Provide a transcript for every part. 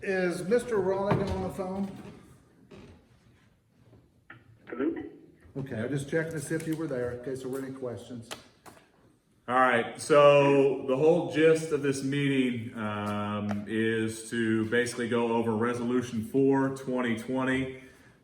Is Mr. Rolligan on the phone? Hello? Okay, I just checking to see if you were there, in case there were any questions. All right, so the whole gist of this meeting is to basically go over Resolution 4, 2020.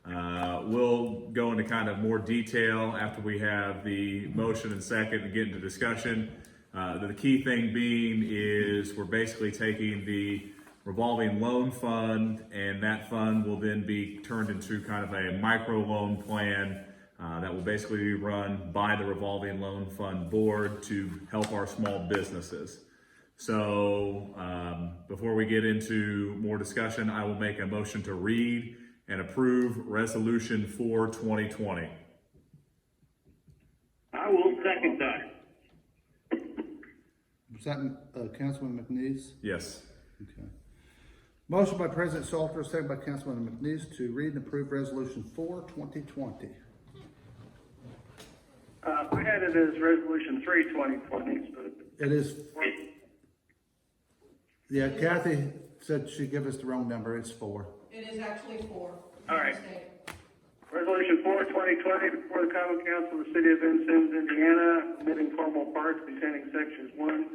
We'll go into kind of more detail after we have the motion and second and get into discussion. The key thing being is we're basically taking the revolving loan fund, and that fund will then be turned into kind of a micro loan plan that will basically be run by the revolving loan fund board to help our small businesses. So before we get into more discussion, I will make a motion to read and approve Resolution 4, 2020. I will second that. Was that Councilman McNeese? Yes. Okay. Motion by President Salter, second by Councilman McNeese to read and approve Resolution 4, 2020. I had it as Resolution 3, 2020, so It is, yeah, Kathy said she'd give us the wrong number, it's 4. It is actually 4. All right. Resolution 4, 2020, before the Common Council of the City of Vincennes, Indiana, omitting formal parts containing sections 1,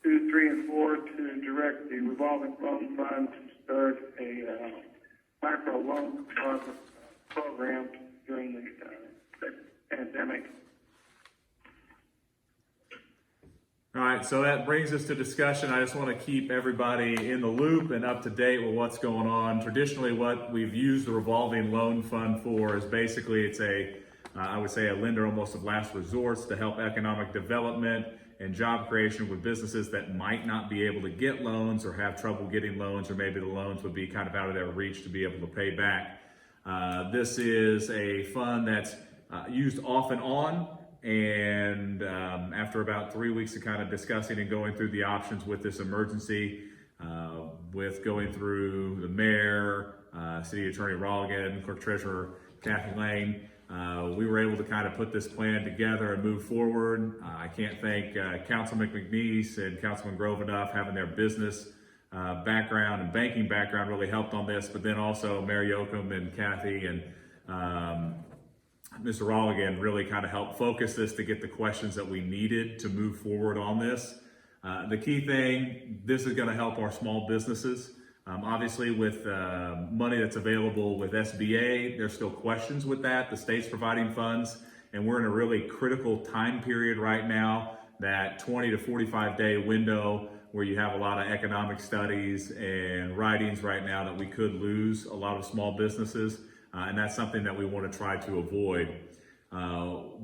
2, 3, and 4 to direct the revolving loan fund to start a micro loan program during the pandemic. All right, so that brings us to discussion. I just want to keep everybody in the loop and up to date with what's going on. Traditionally, what we've used the revolving loan fund for is basically it's I would say a lender almost of last resort to help economic development and job creation with businesses that might not be able to get loans or have trouble getting loans, or maybe the loans would be kind of out of their reach to be able to pay back. This is a fund that's used off and on. And after about 3 weeks of kind of discussing and going through the options with this emergency, with going through the mayor, city attorney Rolligan, clerk treasurer Kathy Lane, we were able to kind of put this plan together and move forward. I can't thank Councilman McNeese and Councilman Grove enough. Having their business background and banking background really helped on this, but then also Mary Yoakum and Kathy and Mr. Rolligan really kind of helped focus this to get the questions that we needed to move forward on this. The key thing, this is going to help our small businesses. Obviously, with money that's available with SBA, there's still questions with that. The state's providing funds, and we're in a really critical time period right now, that 20 to 45 day window where you have a lot of economic studies and writings right now that we could lose a lot of small businesses. And that's something that we want to try to avoid.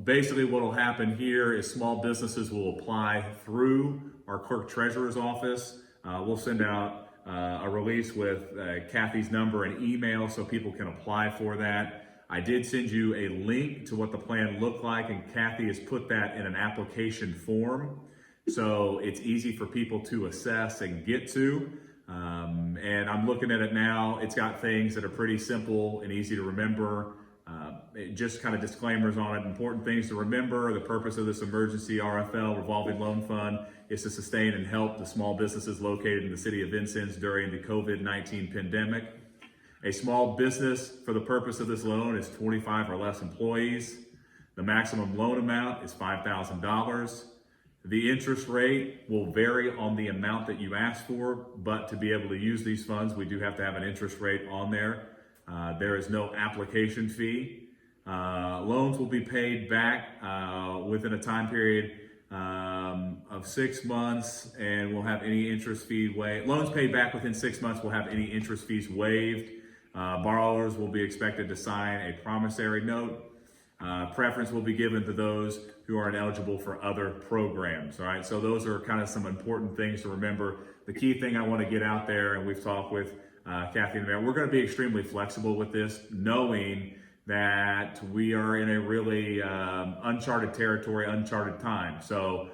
Basically, what will happen here is small businesses will apply through our clerk treasurer's office. We'll send out a release with Kathy's number and email so people can apply for that. I did send you a link to what the plan looked like, and Kathy has put that in an application form. So it's easy for people to assess and get to. And I'm looking at it now. It's got things that are pretty simple and easy to remember. Just kind of disclaimers on it. Important things to remember. The purpose of this emergency RFL revolving loan fund is to sustain and help the small businesses located in the city of Vincennes during the COVID-19 pandemic. A small business for the purpose of this loan is 25 or less employees. The maximum loan amount is $5,000. The interest rate will vary on the amount that you ask for, but to be able to use these funds, we do have to have an interest rate on there. There is no application fee. Loans will be paid back within a time period of 6 months, and we'll have any interest fee waived. Loans paid back within 6 months will have any interest fees waived. Borrowers will be expected to sign a promissory note. Preference will be given to those who are ineligible for other programs. All right, so those are kind of some important things to remember. The key thing I want to get out there, and we've talked with Kathy and the mayor, we're going to be extremely flexible with this, knowing that we are in a really uncharted territory, uncharted time. So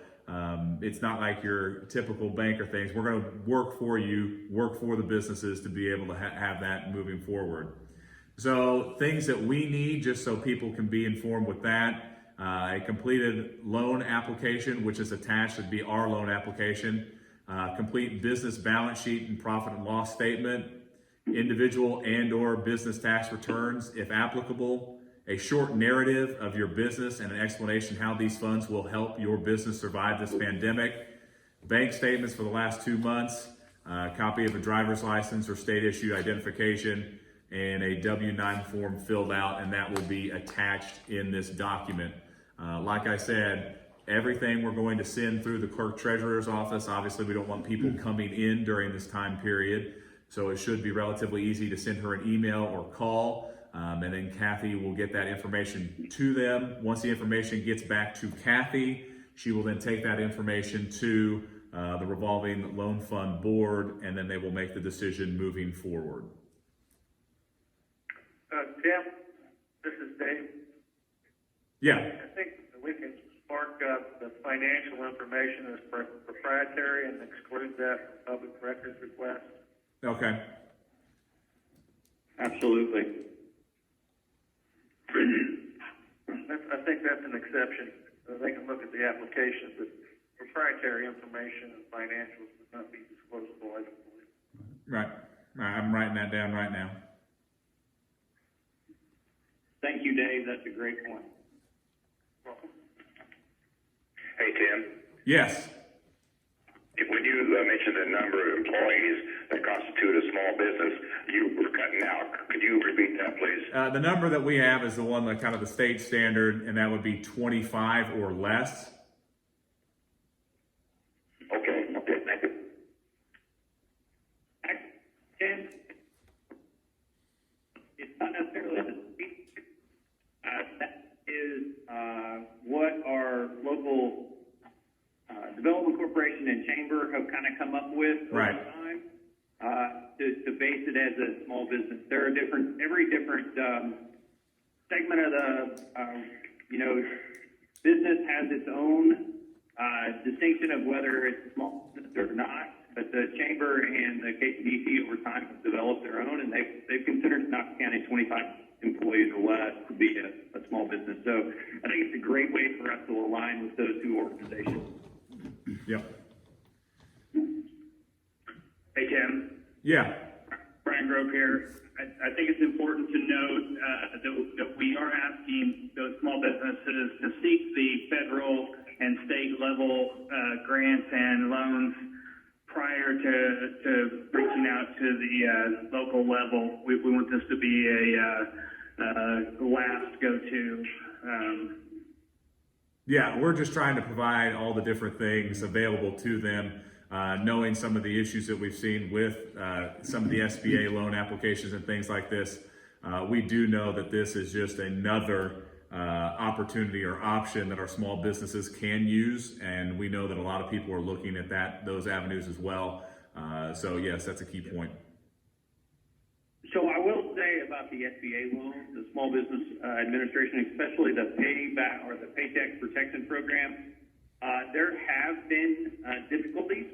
it's not like your typical bank or things. We're going to work for you, work for the businesses to be able to have that moving forward. So things that we need, just so people can be informed with that, a completed loan application, which is attached, would be our loan application, complete business balance sheet and profit and loss statement, individual and or business tax returns, if applicable, a short narrative of your business and an explanation how these funds will help your business survive this pandemic, bank statements for the last 2 months, a copy of a driver's license or state issued identification, and a W-9 form filled out, and that will be attached in this document. Like I said, everything we're going to send through the clerk treasurer's office. Obviously, we don't want people coming in during this time period, so it should be relatively easy to send her an email or call, and then Kathy will get that information to them. Once the information gets back to Kathy, she will then take that information to the revolving loan fund board, and then they will make the decision moving forward. Tim, this is Dave. Yeah. I think we can mark up the financial information as proprietary and exclude that from public records request. Okay. Absolutely. I think that's an exception. They can look at the application, but proprietary information and financials would not be disclosable, I don't believe. Right. I'm writing that down right now. Thank you, Dave. That's a great point. Welcome. Hey, Tim, Yes. when you mentioned the number of employees that constitute a small business, you were cutting out. Could you repeat that, please? The number that we have is the one that kind of the state standard, and that would be 25 or less. Okay, thank you. Tim, it's not necessarily the speed. That is what our local development corporation and chamber have kind of come up with over Right. time to base it as a small business. There are every different segment of the business has its own distinction of whether it's small business or not. But the chamber and the KCDC over time have developed their own, and they've considered Knox County 25 employees or less to be a small business. So I think it's a great way for us to align with those two organizations. Yep. Hey, Tim. Yeah. Brian Grove here. I think it's important to note that we are asking those small businesses to seek the federal and state level grants and loans prior to reaching out to the local level. We want this to be a last go-to. Yeah, we're just trying to provide all the different things available to them, knowing some of the issues that we've seen with some of the SBA loan applications and things like this. We do know that this is just another opportunity or option that our small businesses can use, and we know that a lot of people are looking at those avenues as well. So yes, that's a key point. So I will say about the SBA loans, the Small Business Administration, especially the payback or the Paycheck Protection Program, there have been difficulties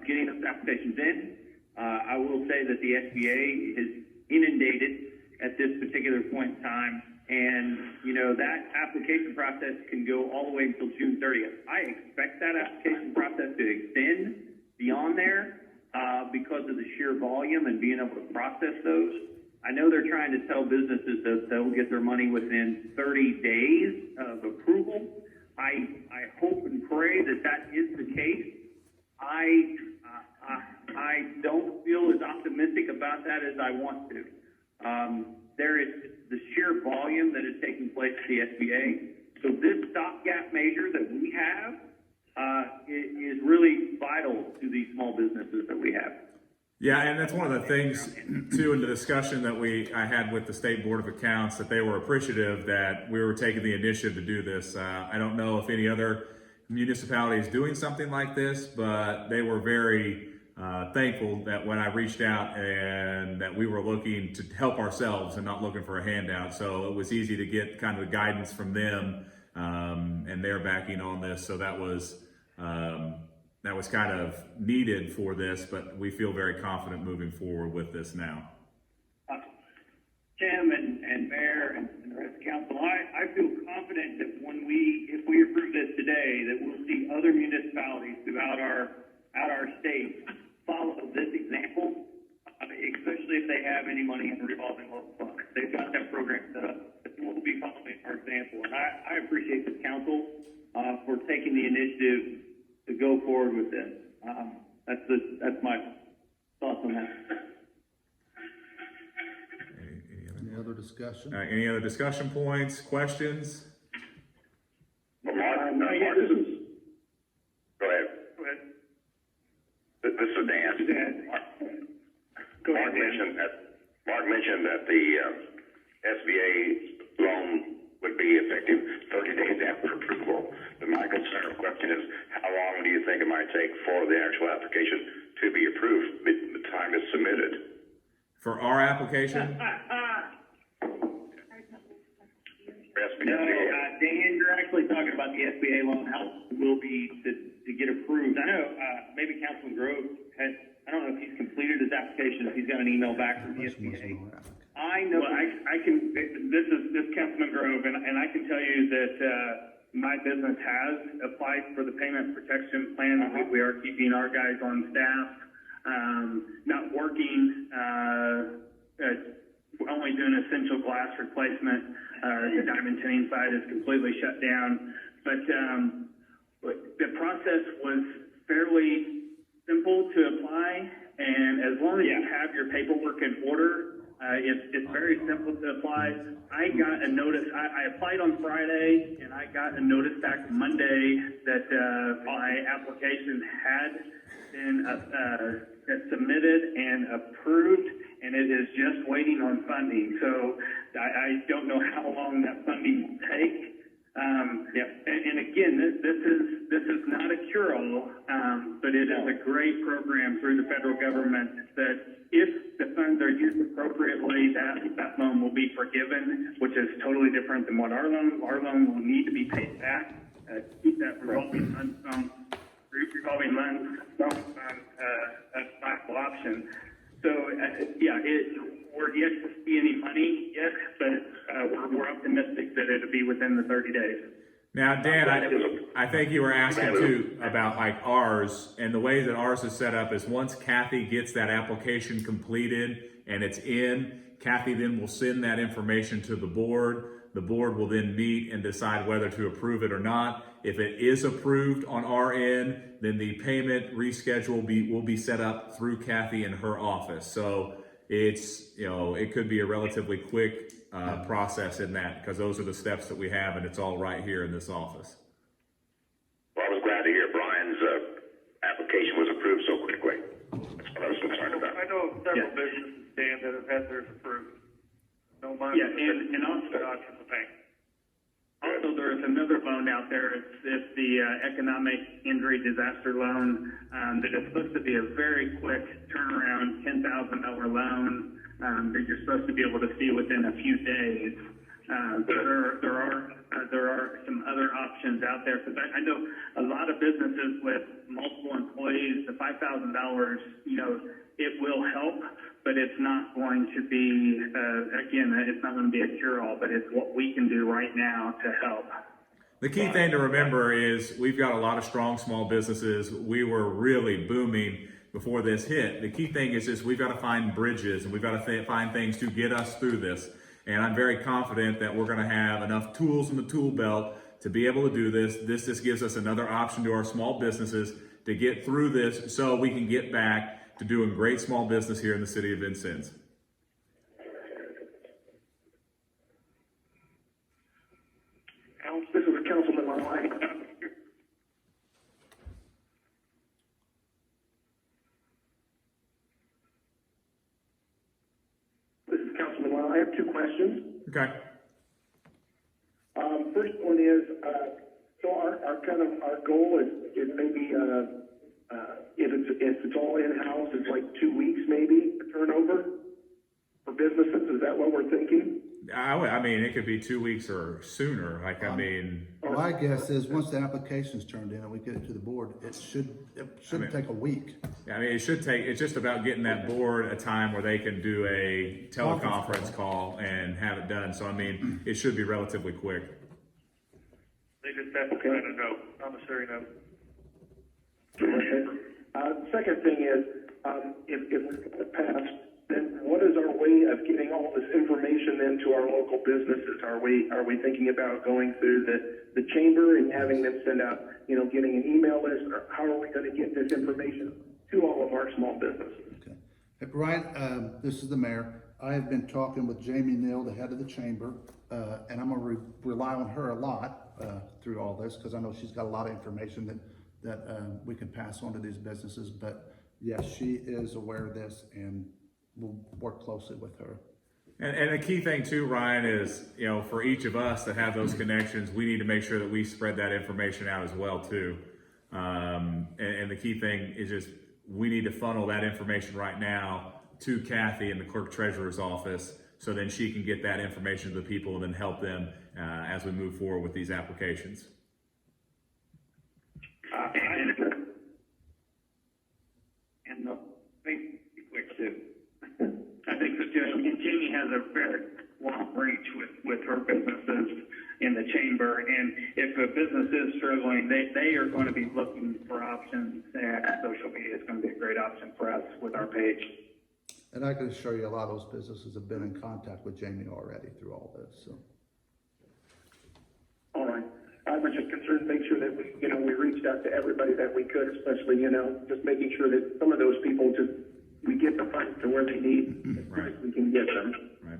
getting those applications in. I will say that the SBA is inundated at this particular point in time, and that application process can go all the way until June 30th. I expect that application process to extend beyond there because of the sheer volume and being able to process those. I know they're trying to tell businesses that they'll get their money within 30 days of approval. I hope and pray that that is the case. I don't feel as optimistic about that as I want to. There is the sheer volume that is taking place at the SBA. So this stopgap measure that we have is really vital to these small businesses that we have. Yeah, and that's one of the things too in the discussion that I had with the State Board of Accounts, that they were appreciative that we were taking the initiative to do this. I don't know if any other municipality is doing something like this, but they were very thankful that when I reached out and that we were looking to help ourselves and not looking for a handout. So it was easy to get kind of guidance from them and their backing on this. So that was kind of needed for this, but we feel very confident moving forward with this now. Tim and Mayor and the rest of the council, I feel confident that if we approve this today, that we'll see other municipalities throughout our state follow this example, especially if any money in the revolving loan fund. They've got that program set up. We'll be following our example. And I appreciate this council for taking the initiative to go forward with this. That's my thoughts on that. Any other discussion? Any other discussion points, questions? Well, Mark, This is, go ahead. go ahead. This is Dan. Go ahead, Mark Dan. mentioned that the SBA loan would be effective 30 days after approval. My concern or question is, how long do you think it might take for the actual application to be approved by the time it's submitted? For our application, No, Dan, you're actually talking about the SBA loan. How it will be to get approved? I know maybe Councilman Grove has. I don't know if he's completed his application. If he's got an email back from the SBA. I know. Well, I can, this is Councilman Grove, and I can tell you that, my business has applied for the payment protection plan. We are keeping our guys on staff, not working, only doing essential glass replacement. The diamond tinning side is completely shut down, but the process was fairly simple to apply, and as long as you have your paperwork in order, it's very simple to apply. I got a notice. I applied on Friday, and I got a notice back Monday that my application had been submitted and approved, and it is just waiting on funding. So I don't know how long that funding will take. And again, this is not a cure-all, but it is a great program through the federal government that if the funds are used appropriately, that loan will be forgiven, which is totally different than what our loan will need to be paid back. Keep that revolving loan a viable option. So we're yet to see any money yet, but we're optimistic that it'll be within the 30 days. now, Dan, I think you were asking too about like ours, and the way that ours is set up is once Kathy gets that application completed and it's in, Kathy then will send that information to the board. The board will then meet and decide whether to approve it or not. If it is approved on our end, then the payment reschedule will be set up through Kathy in her office. So it's, it could be a relatively quick process in that, because those are the steps that we have, and it's all right here in this office. Well, I was glad to hear Brian's application was approved so quickly. That's what I was concerned about. I know of several businesses, Dan, that have had theirs approved. No money. Yeah, and also, from the bank. Also, there is another loan out there. It's the economic injury disaster loan that is supposed to be a very quick turnaround, $10,000 loan that you're supposed to be able to see within a few days. There are some other options out there, because I know a lot of businesses with multiple employees. The $5,000, it will help, but it's not going to be, it's not going to be a cure-all, but it's what we can do right now to help. The key thing to remember is we've got a lot of strong small businesses. We were really booming before this hit. The key thing is just we've got to find bridges, and we've got to find things to get us through this. And I'm very confident that we're going to have enough tools in the tool belt to be able to do this. This just gives us another option to our small businesses to get through this so we can get back to doing great small business here in the city of Vincennes. This is Councilman Lyle. This is Councilman Lyle. I have two questions. Okay. First one is, so our goal is maybe if it's all in-house, it's like 2 weeks maybe turnover for businesses. Is that what we're thinking? I mean, it could be 2 weeks or sooner. My guess is once the application's turned in and we get it to the board, it shouldn't take a week. It's just about getting that board a time where they can do a teleconference call and have it done. So, it should be relatively quick. They just have to kind of know, promissory note. Second thing is, if we're going to pass, then what is our way of send them to our local businesses? Are we thinking about going through the chamber and having them send out, getting an email list, or how are we going to get this information to all of our small businesses? Okay. Hey, Brian, this is the mayor. I have been talking with Jamie Neal, the head of the chamber, and I'm gonna rely on her a lot through all this, because I know she's got a lot of information that we can pass on to these businesses. But yes, she is aware of this, and we'll work closely with her. And the key thing too, Ryan, is, for each of us that have those connections, we need to make sure that we spread that information out as well too. And the key thing is just, we need to funnel that information right now to Kathy in the clerk treasurer's office, so then she can get that information to the people and then help them as we move forward with these applications. And be quick too. I think that Jamie has a very long reach with her businesses in the chamber, and if a business is struggling, they are going to be looking for options, and social media is going to be a great option for us with our page. And I can assure you, a lot of those businesses have been in contact with Jamie already through all this, so. All right. I was just concerned, make sure that we reached out to everybody that we could, especially, just making sure that some of those people we get the funds to where they need, Right. we can get them. Right.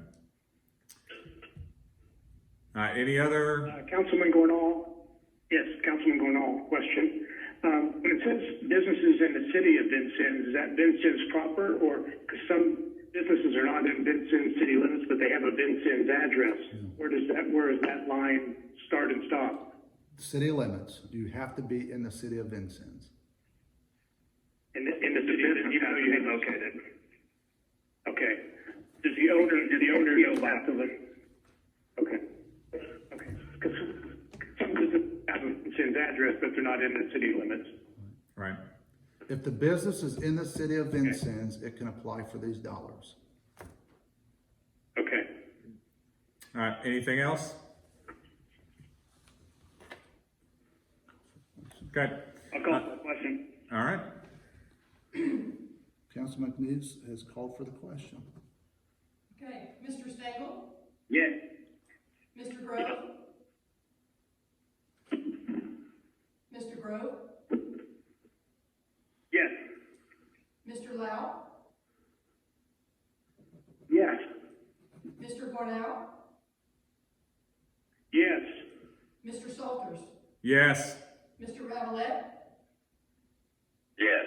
All right, any other? Councilman Gornall? Yes, Councilman Gornall, question. When it says businesses in the city of Vincennes, is that Vincennes proper, or, because some businesses are not in Vincennes city limits, but they have a Vincennes address? Where does that line start and stop? City limits, you have to be in the city of Vincennes. In the city of Vincennes, even though you're located? Okay. Does the owner know about the limit? Okay. Okay. Because some businesses have a Vincennes address, but they're not in the city limits. Right. If the business is in the city of Vincennes, it can apply for these dollars. Okay. All right, anything else? Okay. I'll call for the question. All right. Councilman McNeese has called for the question. Okay, Mr. Stengel? Yes. Mr. Grove? Mr. Grove? Yes. Mr. Lau? Yes. Mr. Cornell? Yes. Mr. Salters? Yes. Mr. Ravelette? Yes.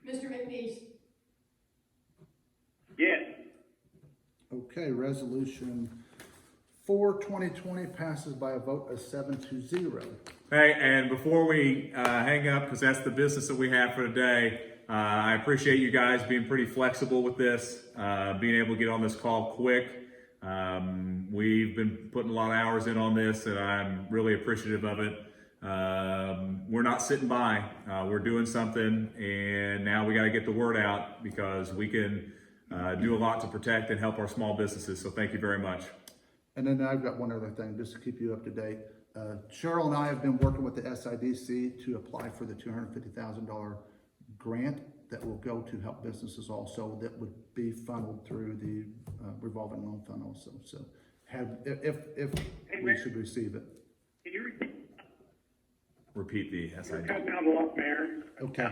Mr. McNeese? Yes. Okay, resolution 4/2020 passes by a vote of 7-0. Hey, and before we hang up, because that's the business that we have for today, I appreciate you guys being pretty flexible with this, being able to get on this call quick. We've been putting a lot of hours in on this, and I'm really appreciative of it. We're not sitting by, we're doing something, and now we got to get the word out, because we can do a lot to protect and help our small businesses. So thank you very much. And then I've got one other thing, just to keep you up to date. Cheryl and I have been working with the SIDC to apply for the $250,000 grant that will go to help businesses also, that would be funneled through the revolving loan fund also. So if we should receive it. Can you Repeat the SID. cut down a lot, Mayor? Okay.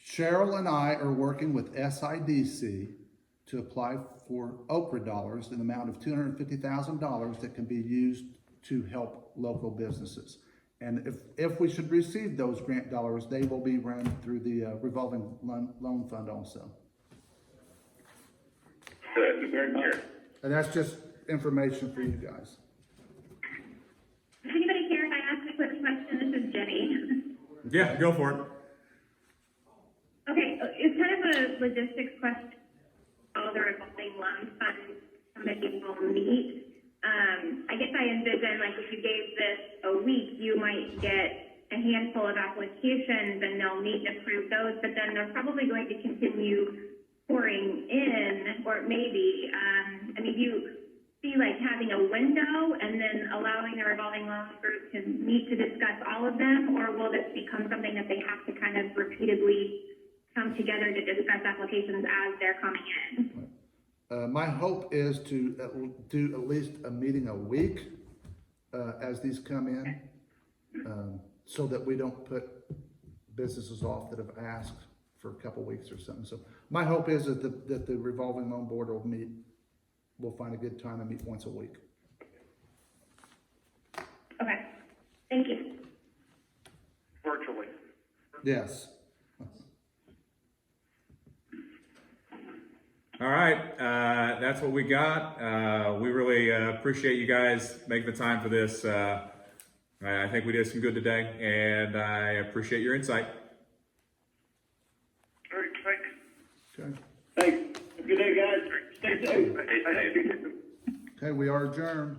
Cheryl and I are working with SIDC to apply for Okra dollars in the amount of $250,000 that can be used to help local businesses. And if we should receive those grant dollars, they will be run through the revolving loan fund also. Good. Thank you very much. And that's just information for you guys. Does anybody care if I ask a quick question? This is Jenny. Yeah, go for it. Okay, it's kind of a logistics question. All the revolving loan fund committee will meet. I guess I envision, like, if you gave this a week, you might get a handful of applications and they'll meet and approve those, but then they're probably going to continue pouring in, or maybe, do you see, like, having a window and then allowing the revolving loan group to meet to discuss all of them, or will this become something that they have to kind of repeatedly come together to discuss applications as they're coming in? My hope is to do at least a meeting a week as these come in, so that we don't put businesses off that have asked for a couple weeks or something. So my hope is that the revolving loan board will meet, we'll find a good time to meet once a week. Okay, thank you. Virtually. Yes. All right, that's what we got. We really appreciate you guys making the time for this. I think we did some good today, and I appreciate your insight. All right, thanks. Okay. Thanks. Have a good day, guys. Stay safe. Okay, we are adjourned.